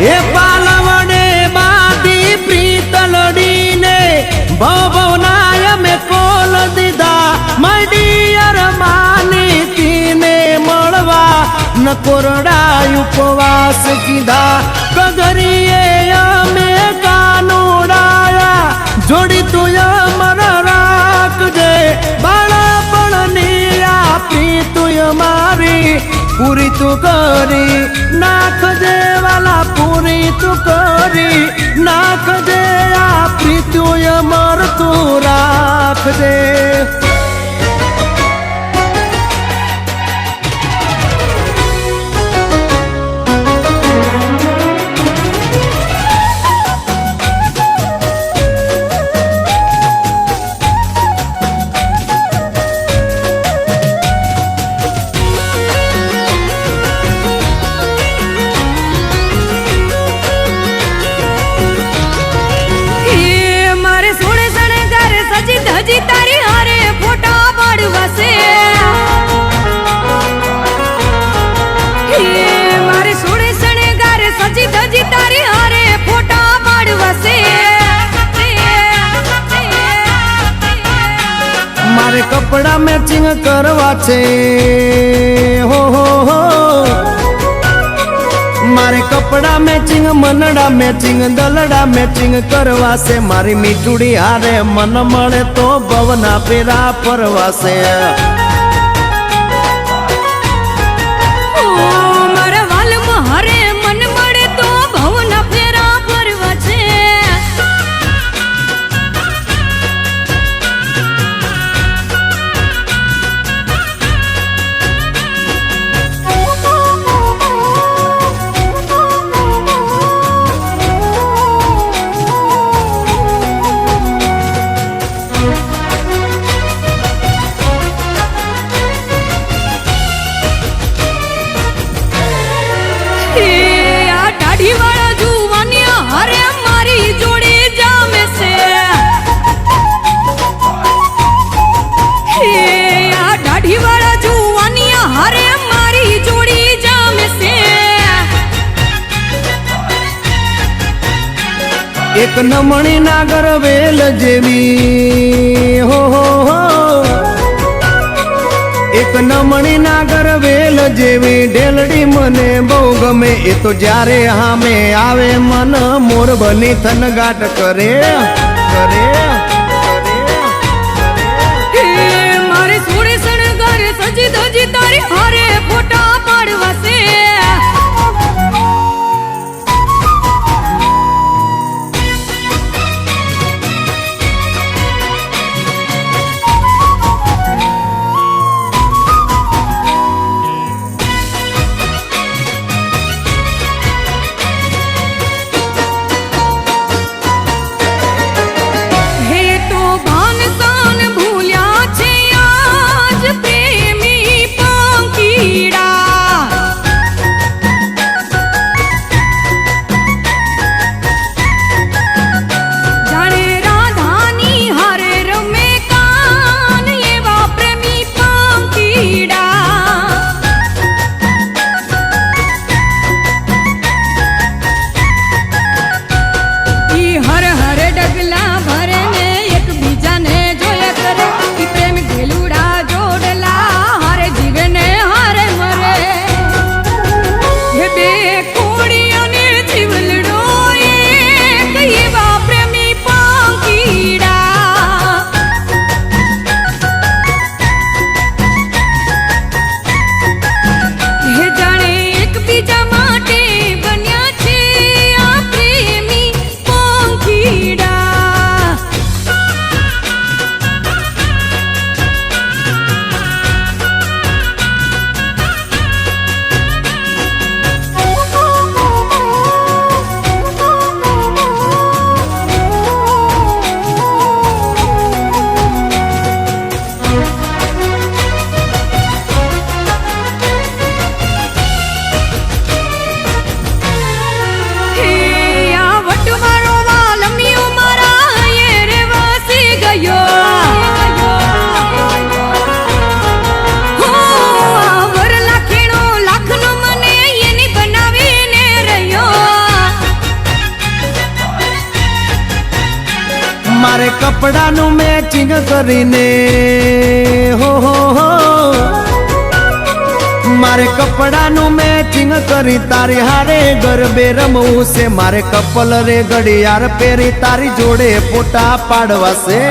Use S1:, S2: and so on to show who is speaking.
S1: એ પાલવડે બાધી પ્રીતલડીને ભવનાય મેં કોલ દીધા મડિયર માની તીને મળવા ન કોરડા ઉપવાસ કીધા કગરીએ અમે કાનુડાયા જોડી તું અમર રાખજે બાળપણની આપી તું મારી પૂરી તું કરી નાખજે વાલા પૂરી તું કરી નાખજે આપી તું અમર તું રાખજે
S2: હજી તારી હારે ફોટા પાડવા છે મારે સોળે શણગારે સજી ધજી તારી હારે ફોટા પાડવા છે
S1: મારે કપડા મેચિંગ કરવા છે હો મારે કપડા મેચિંગ મનડા મેચિંગ દલડા મેચિંગ કરવા છે મારી મીઠુડી હારે મન મળે તો ભવના પેરા ફરવાશે
S2: મારા વાલમાં હારે મન મળે તો ભવના ફેરા ફરવા છે વાળા જુવાનિયા હરે મારી જોડી જામે છે આ દાઢી વાળા જુવાનિયા હરે મારી જોડી જામે છે
S1: એક નમણી નાગર વેલ જેવી હો એક નમણી નાગર વેલ જેવી ઢેલડી મને બહુ ગમે એ તો જ્યારે હામે આવે મન મોર બની થનગાટ કરે
S2: મારે સોળે શણગારે સજી ધજી તારી હારે ફોટા પાડવા છે
S1: કપડાનું મેચિંગ કરીને હો મારે કપડાનું મેચિંગ કરી તારી હારે ગરબે રમવું છે મારે કપલ રે ઘડિયાળ પહેરી તારી જોડે ફોટા પાડવા છે